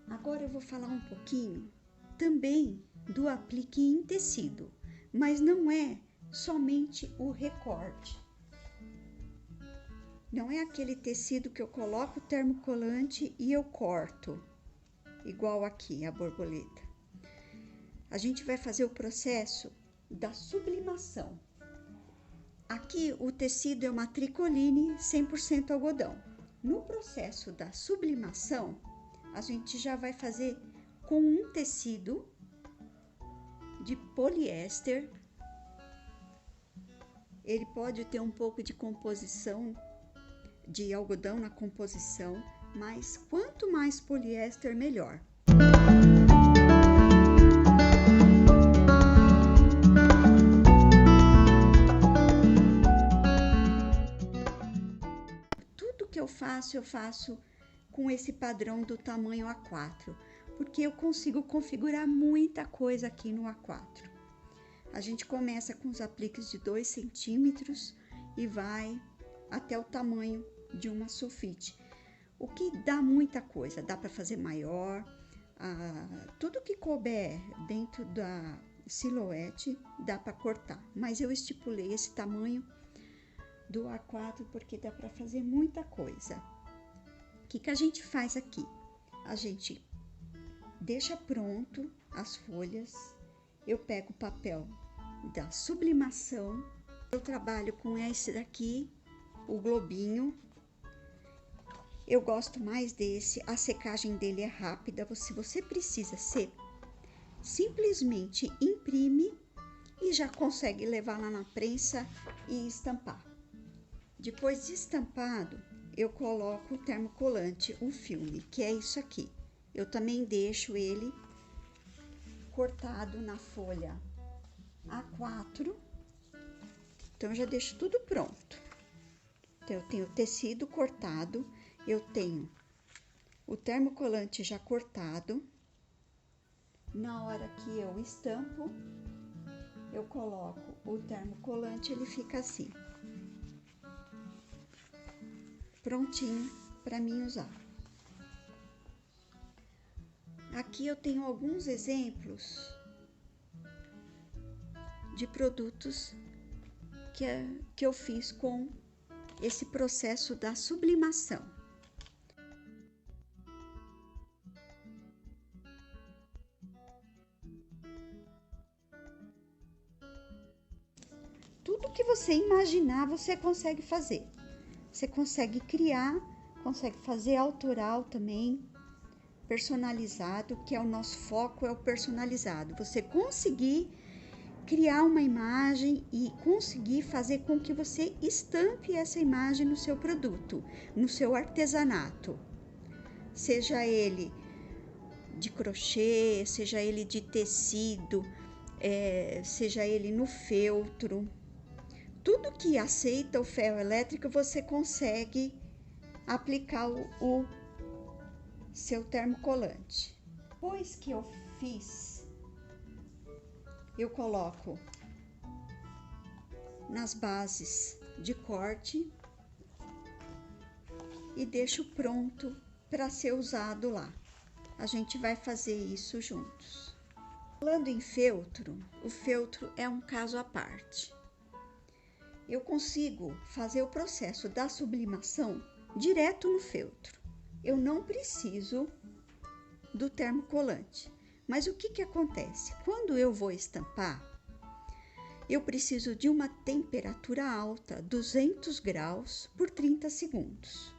Agora eu vou falar um pouquinho também do aplique em tecido, mas não é somente o recorte. Não é aquele tecido que eu coloco o termocolante e eu corto, igual aqui a borboleta. A gente vai fazer o processo da sublimação. Aqui o tecido é uma tricoline 100% algodão. No processo da sublimação, a gente já vai fazer com um tecido de poliéster. Ele pode ter um pouco de composição de algodão na composição, mas quanto mais poliéster, melhor. Tudo que eu faço com esse padrão do tamanho A4, porque eu consigo configurar muita coisa aqui no A4. A gente começa com os apliques de 2 centímetros e vai até o tamanho de uma sulfite, o que dá muita coisa, dá para fazer maior, tudo que couber dentro da silhuete dá para cortar, mas eu estipulei esse tamanho do A4 porque dá para fazer muita coisa. O que a gente faz aqui? A gente deixa pronto as folhas, eu pego o papel da sublimação, eu trabalho com esse daqui, o globinho. Eu gosto mais desse, a secagem dele é rápida, se você precisa simplesmente imprime e já consegue levar lá na prensa e estampar. Depois de estampado, eu coloco o termocolante, o filme, que é isso aqui. Eu também deixo ele cortado na folha A4, então eu já deixo tudo pronto. Então, eu tenho o tecido cortado, eu tenho o termocolante já cortado. Na hora que eu estampo, eu coloco o termocolante, ele fica assim, prontinho para mim usar. Aqui eu tenho alguns exemplos de produtos que eu fiz com esse processo da sublimação. Tudo que você imaginar, você consegue fazer. Você consegue criar, consegue fazer autoral também, personalizado, que é o nosso foco, é o personalizado. Você conseguir criar uma imagem e conseguir fazer com que você estampe essa imagem no seu produto, no seu artesanato. Seja ele de crochê, seja ele de tecido, seja ele no feltro. Tudo que aceita o ferro elétrico, você consegue aplicar o seu termocolante. Depois que eu fiz, eu coloco nas bases de corte e deixo pronto para ser usado lá. A gente vai fazer isso juntos. Falando em feltro, o feltro é um caso à parte. Eu consigo fazer o processo da sublimação direto no feltro. Eu não preciso do termocolante. Mas o que acontece? Quando eu vou estampar, eu preciso de uma temperatura alta, 200 graus por 30 segundos,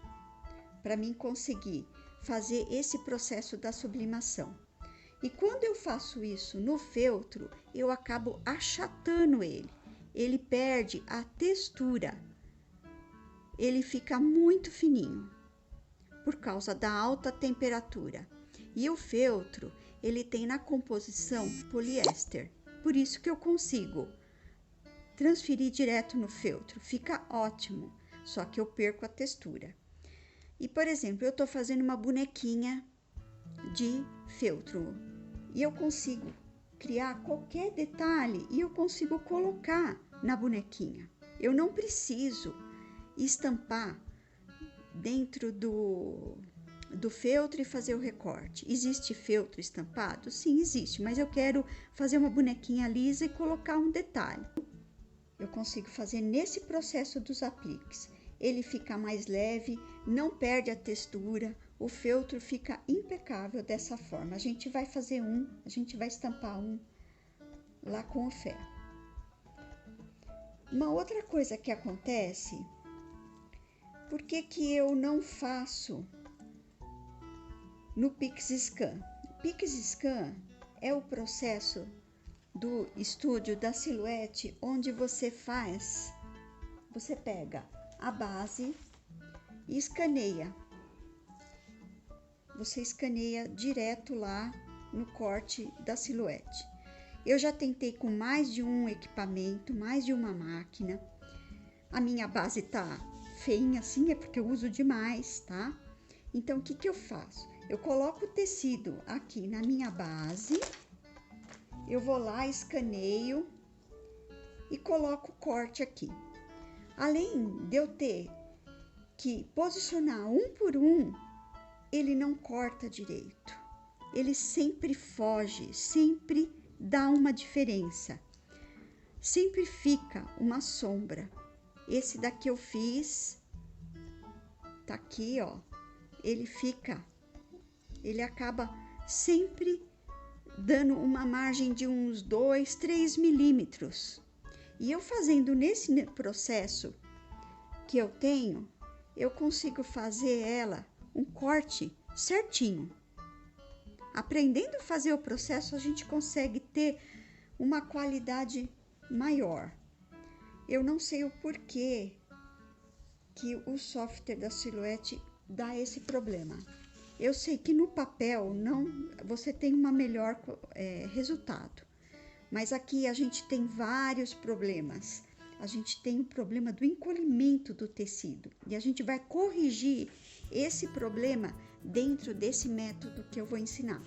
para mim conseguir fazer esse processo da sublimação. E quando eu faço isso no feltro, eu acabo achatando ele. Ele perde a textura, ele fica muito fininho, por causa da alta temperatura. E o feltro, ele tem na composição poliéster, por isso que eu consigo transferir direto no feltro, fica ótimo, só que eu perco a textura. E, por exemplo, eu tô fazendo uma bonequinha de feltro, e eu consigo criar qualquer detalhe e eu consigo colocar na bonequinha. Eu não preciso estampar dentro do feltro e fazer o recorte. Existe feltro estampado? Sim, existe, mas eu quero fazer uma bonequinha lisa e colocar um detalhe. Eu consigo fazer nesse processo dos apliques. Ele fica mais leve, não perde a textura, o feltro fica impecável dessa forma. A gente vai fazer a gente vai estampar um lá com o ferro. Uma outra coisa que acontece, por que eu não faço no PixScan? PixScan é o processo do estúdio da silhuete, onde você pega a base e escaneia. Você escaneia direto lá no corte da silhuete. Eu já tentei com mais de um equipamento, mais de uma máquina. A minha base tá feinha assim, é porque eu uso demais, tá? Então, o que eu faço? Eu coloco o tecido aqui na minha base, eu vou lá, escaneio e coloco o corte aqui. Além de eu ter que posicionar um por um, ele não corta direito. Ele sempre foge, sempre dá uma diferença. Sempre fica uma sombra. Esse daqui eu fiz, tá aqui, ó. Ele acaba sempre dando uma margem de uns 2, 3 milímetros. E eu fazendo nesse processo que eu tenho, eu consigo fazer ela um corte certinho. Aprendendo a fazer o processo, a gente consegue ter uma qualidade maior. Eu não sei o porquê que o software da Silhouette dá esse problema. Eu sei que no papel você tem um melhor resultado, mas aqui a gente tem vários problemas. A gente tem o problema do encolhimento do tecido e a gente vai corrigir esse problema dentro desse método que eu vou ensinar.